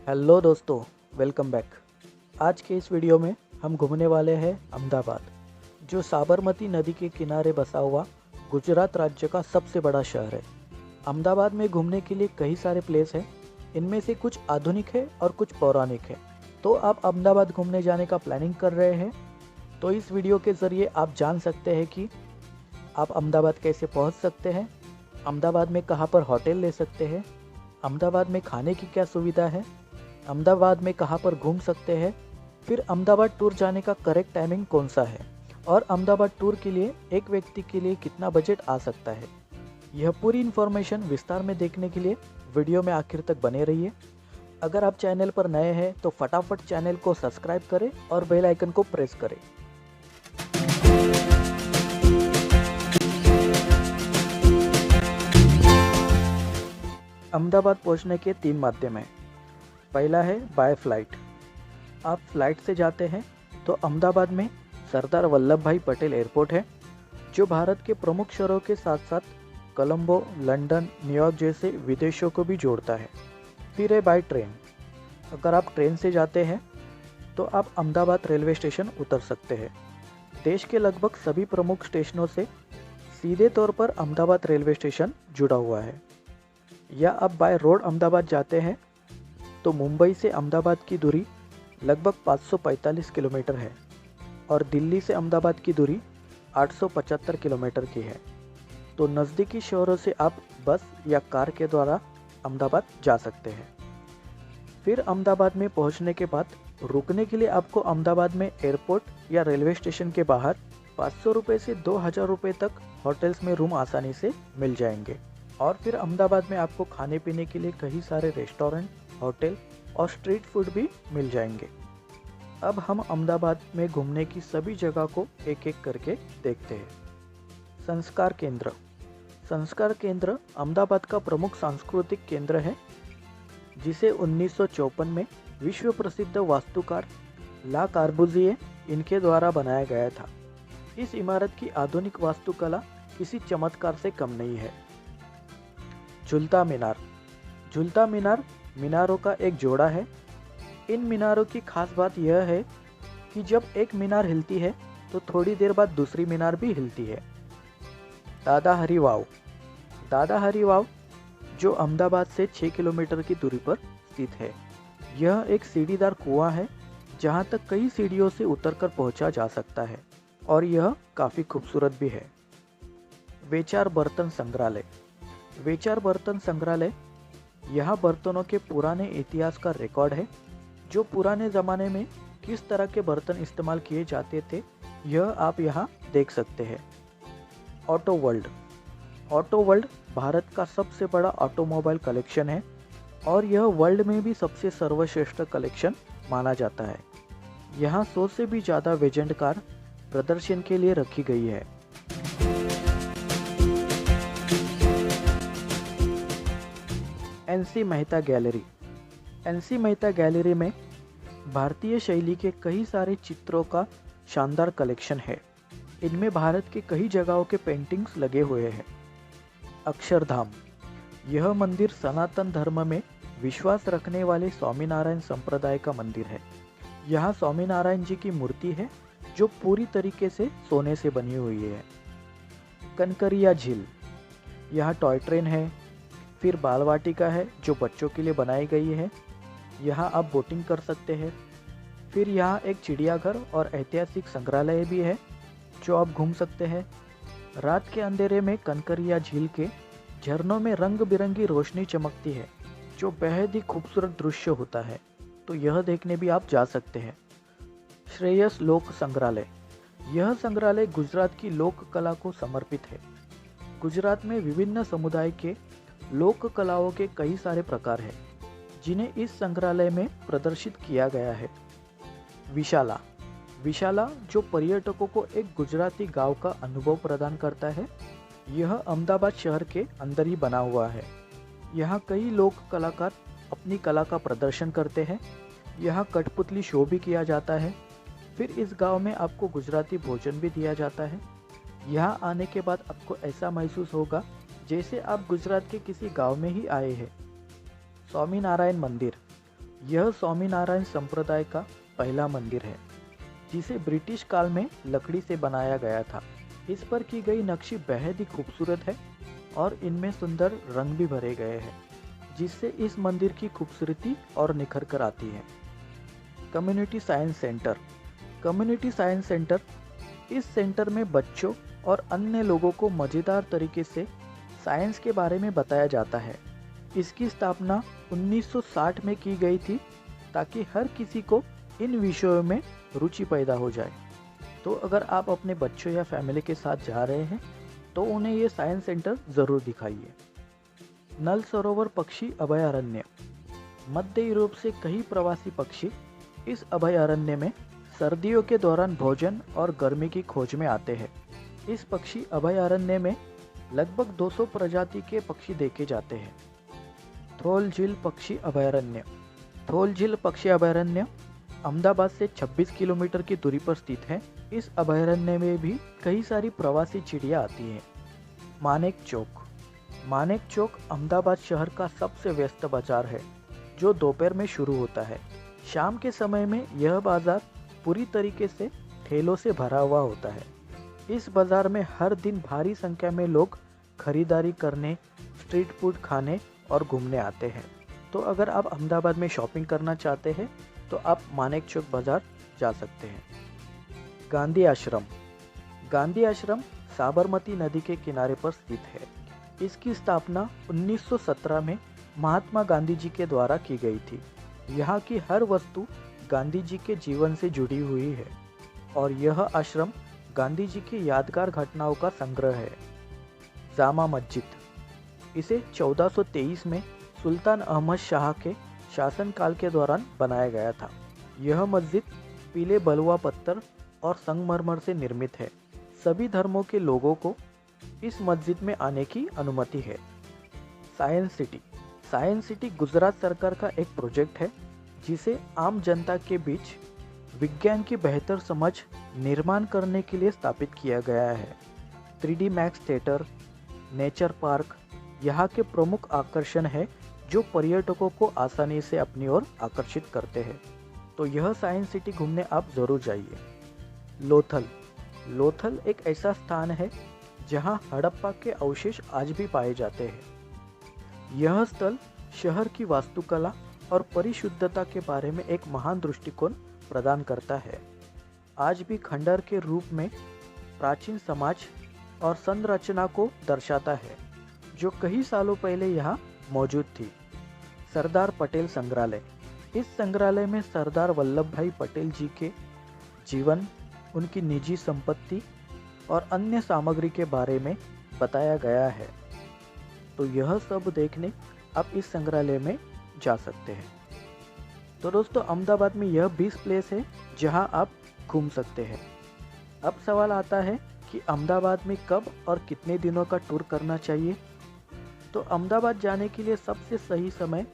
Hello दोस्तों, welcome back. आज के इस वीडियो में हम घूमने वाले हैं अहमदाबाद, जो साबरमती नदी के किनारे बसा हुआ गुजरात राज्य का सबसे बड़ा शहर है। अहमदाबाद में घूमने के लिए कई सारे प्लेस हैं। इनमें से कुछ आधुनिक है और कुछ पौराणिक है। तो आप अहमदाबाद घूमने जाने का प्लानिंग कर रहे हैं तो इस वीडियो के ज़रिए आप जान सकते हैं कि आप अहमदाबाद कैसे पहुंच सकते हैं, अहमदाबाद में कहां पर होटल ले सकते हैं, अहमदाबाद में खाने की क्या सुविधा है, अहमदाबाद में कहां पर घूम सकते हैं, फिर अहमदाबाद टूर जाने का करेक्ट टाइमिंग कौन सा है और अहमदाबाद टूर के लिए एक व्यक्ति के लिए कितना बजट आ सकता है। यह पूरी इन्फॉर्मेशन विस्तार में देखने के लिए वीडियो में आखिर तक बने रहिए। अगर आप चैनल पर नए हैं तो फटाफट चैनल को सब्सक्राइब करें और बेल आइकन को प्रेस करें। अहमदाबाद पहुंचने के 3 माध्यम हैं। पहला है बाय फ्लाइट। आप फ्लाइट से जाते हैं तो अहमदाबाद में सरदार वल्लभ भाई पटेल एयरपोर्ट है, जो भारत के प्रमुख शहरों के साथ साथ कोलंबो, लंदन, न्यूयॉर्क जैसे विदेशों को भी जोड़ता है। फिर है बाय ट्रेन। अगर आप ट्रेन से जाते हैं तो आप अहमदाबाद रेलवे स्टेशन उतर सकते हैं। देश के लगभग सभी प्रमुख स्टेशनों से सीधे तौर पर अहमदाबाद रेलवे स्टेशन जुड़ा हुआ है। या आप बाय रोड अहमदाबाद जाते हैं तो मुंबई से अहमदाबाद की दूरी लगभग 545 किलोमीटर है और दिल्ली से अहमदाबाद की दूरी 875 किलोमीटर की है। तो नज़दीकी शहरों से आप बस या कार के द्वारा अहमदाबाद जा सकते हैं। फिर अहमदाबाद में पहुंचने के बाद रुकने के लिए आपको अहमदाबाद में एयरपोर्ट या रेलवे स्टेशन के बाहर 500 रुपये से 2000 रुपये तक होटल्स में रूम आसानी से मिल जाएंगे। और फिर अहमदाबाद में आपको खाने पीने के लिए कई सारे रेस्टोरेंट, होटल और स्ट्रीट फूड भी मिल जाएंगे। अब हम अहमदाबाद में घूमने की सभी जगह को एक एक करके देखते हैं। संस्कार केंद्र। संस्कार केंद्र अहमदाबाद का प्रमुख सांस्कृतिक केंद्र है, जिसे 1954 में विश्व प्रसिद्ध वास्तुकार ला कार्बुजिए इनके द्वारा बनाया गया था। इस इमारत की आधुनिक वास्तुकला किसी चमत्कार से कम नहीं है। झूलता मीनार। झूलता मीनार मीनारों का एक जोड़ा है। इन मीनारों की खास बात यह है कि जब एक मीनार हिलती है तो थोड़ी देर बाद दूसरी मीनार भी हिलती है। दादा हरी वाव। दादा हरी वाव जो अहमदाबाद से 6 किलोमीटर की दूरी पर स्थित है। यह एक सीढ़ीदार कुआं है जहां तक कई सीढ़ियों से उतरकर पहुंचा जा सकता है और यह काफ़ी खूबसूरत भी है। वेचार बर्तन संग्रहालय। वेचार बर्तन संग्रहालय यहाँ बर्तनों के पुराने इतिहास का रिकॉर्ड है, जो पुराने ज़माने में किस तरह के बर्तन इस्तेमाल किए जाते थे यह आप यहाँ देख सकते हैं। Auto world. Auto world Bharat का सबसे बड़ा ऑटोमोबाइल कलेक्शन है और यह वर्ल्ड में भी सबसे सर्वश्रेष्ठ कलेक्शन माना जाता है। यहाँ 100 से भी ज़्यादा वेजेंट कार प्रदर्शन के लिए रखी गई है। NC Mehta gallery. NC Mehta gallery में भारतीय शैली के कई सारे चित्रों का शानदार कलेक्शन है। इनमें भारत के कई जगहों के पेंटिंग्स लगे हुए हैं। अक्षरधाम। यह मंदिर सनातन धर्म में विश्वास रखने वाले स्वामीनारायण संप्रदाय का मंदिर है। यहाँ स्वामीनारायण जी की मूर्ति है जो पूरी तरीके से सोने से बनी हुई है। कनकरिया झील। यहाँ टॉय ट्रेन है। फिर बाल वाटिका है जो बच्चों के लिए बनाई गई है। यहाँ आप बोटिंग कर सकते हैं। फिर यहाँ एक चिड़ियाघर और ऐतिहासिक संग्रहालय भी है जो आप घूम सकते हैं। रात के अंधेरे में कनकरिया झील के झरनों में रंग बिरंगी रोशनी चमकती है, जो बेहद ही खूबसूरत दृश्य होता है, तो यह देखने भी आप जा सकते हैं। श्रेयस लोक संग्रहालय। यह संग्रहालय गुजरात की लोक कला को समर्पित है। गुजरात में विभिन्न समुदाय के लोक कलाओं के कई सारे प्रकार हैं, जिन्हें इस संग्रहालय में प्रदर्शित किया गया है। विशाला। विशाला जो पर्यटकों को एक गुजराती गांव का अनुभव प्रदान करता है। यह अहमदाबाद शहर के अंदर ही बना हुआ है। यहाँ कई लोक कलाकार अपनी कला का प्रदर्शन करते हैं। यहाँ कठपुतली शो भी किया जाता है। फिर इस गांव में आपको गुजराती भोजन भी दिया जाता है। यहाँ आने के बाद आपको ऐसा महसूस होगा जैसे आप गुजरात के किसी गांव में ही आए हैं। स्वामीनारायण मंदिर। यह स्वामीनारायण संप्रदाय का पहला मंदिर है, जिसे ब्रिटिश काल में लकड़ी से बनाया गया था। इस पर की गई नक्शी बेहद ही खूबसूरत है और इनमें सुंदर रंग भी भरे गए हैं, जिससे इस मंदिर की खूबसूरती और निखर कर आती है। Community science centre. Community science centre, इस सेंटर में बच्चों और अन्य लोगों को मज़ेदार तरीके से साइंस के बारे में बताया जाता है। इसकी स्थापना 1960 में की गई थी ताकि हर किसी को इन विषयों में रुचि पैदा हो जाए। तो अगर आप अपने बच्चों या फैमिली के साथ जा रहे हैं तो उन्हें ये साइंस सेंटर ज़रूर दिखाइए। नल सरोवर पक्षी अभयारण्य। मध्य यूरोप से कई प्रवासी पक्षी इस अभयारण्य में सर्दियों के दौरान भोजन और गर्मी की खोज में आते हैं। इस पक्षी अभयारण्य में लगभग 200 प्रजाति के पक्षी देखे जाते हैं। थोल झील पक्षी अभयारण्य। थोल झील पक्षी अभयारण्य अहमदाबाद से 26 किलोमीटर की दूरी पर स्थित है। इस अभयारण्य में भी कई सारी प्रवासी चिड़िया आती हैं। मानेक चौक। मानेक चौक अहमदाबाद शहर का सबसे व्यस्त बाजार है, जो दोपहर में शुरू होता है। शाम के समय में यह बाजार पूरी तरीके से ठेलों से भरा हुआ होता है। इस बाजार में हर दिन भारी संख्या में लोग खरीदारी करने, स्ट्रीट फूड खाने और घूमने आते हैं। तो अगर आप अहमदाबाद में शॉपिंग करना चाहते हैं तो आप मानेक चौक बाजार जा सकते हैं। गांधी आश्रम। गांधी आश्रम साबरमती नदी के किनारे पर स्थित है। इसकी स्थापना 1917 में महात्मा गांधी जी के द्वारा की गई थी। यहाँ की हर वस्तु गांधी जी के जीवन से जुड़ी हुई है और यह आश्रम गांधी जी की यादगार घटनाओं का संग्रह है। जामा मस्जिद। इसे 1423 में सुल्तान अहमद शाह के शासनकाल के दौरान बनाया गया था। यह मस्जिद पीले बलुआ पत्थर और संगमरमर से निर्मित है। सभी धर्मों के लोगों को इस मस्जिद में आने की अनुमति है। Science city. Science city Gujarat सरकार का एक प्रोजेक्ट है, जिसे आम जनता के बीच विज्ञान की बेहतर समझ निर्माण करने के लिए स्थापित किया गया है। 3D max theatre, nature park यहाँ के प्रमुख आकर्षण है, जो पर्यटकों को आसानी से अपनी ओर आकर्षित करते हैं। तो यह साइंस सिटी घूमने आप ज़रूर जाइए। लोथल। लोथल एक ऐसा स्थान है जहाँ हड़प्पा के अवशेष आज भी पाए जाते हैं। यह स्थल शहर की वास्तुकला और परिशुद्धता के बारे में एक महान दृष्टिकोण प्रदान करता है। आज भी खंडहर के रूप में प्राचीन समाज और संरचना को दर्शाता है, जो कई सालों पहले यहाँ मौजूद थी। सरदार पटेल संग्रहालय। इस संग्रहालय में सरदार वल्लभ भाई पटेल जी के जीवन, उनकी निजी संपत्ति और अन्य सामग्री के बारे में बताया गया है। तो यह सब देखने आप इस संग्रहालय में जा सकते हैं। तो दोस्तों, अहमदाबाद में यह 20 प्लेस है जहां आप घूम सकते हैं। अब सवाल आता है कि अहमदाबाद में कब और कितने दिनों का टूर करना चाहिए। तो अहमदाबाद जाने के लिए सबसे सही समय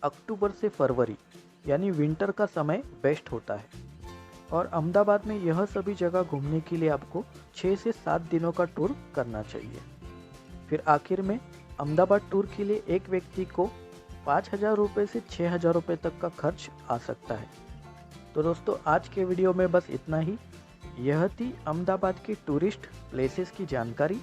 अक्टूबर से फरवरी यानी विंटर का समय बेस्ट होता है। और अहमदाबाद में यह सभी जगह घूमने के लिए आपको 6 से 7 दिनों का टूर करना चाहिए। फिर आखिर में अहमदाबाद टूर के लिए एक व्यक्ति को 5,000 रुपये से 6,000 रुपये तक का खर्च आ सकता है। तो दोस्तों, आज के वीडियो में बस इतना ही। यह थी अहमदाबाद की टूरिस्ट प्लेसेस की जानकारी।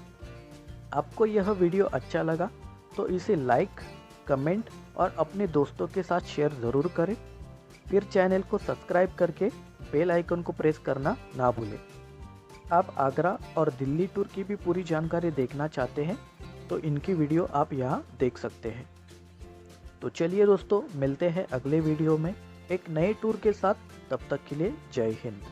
आपको यह वीडियो अच्छा लगा तो इसे लाइक, कमेंट और अपने दोस्तों के साथ शेयर ज़रूर करें। फिर चैनल को सब्सक्राइब करके बेल आइकन को प्रेस करना ना भूलें। आप आगरा और दिल्ली टूर की भी पूरी जानकारी देखना चाहते हैं तो इनकी वीडियो आप यहाँ देख सकते हैं। तो चलिए दोस्तों, मिलते हैं अगले वीडियो में एक नए टूर के साथ। तब तक के लिए जय हिंद।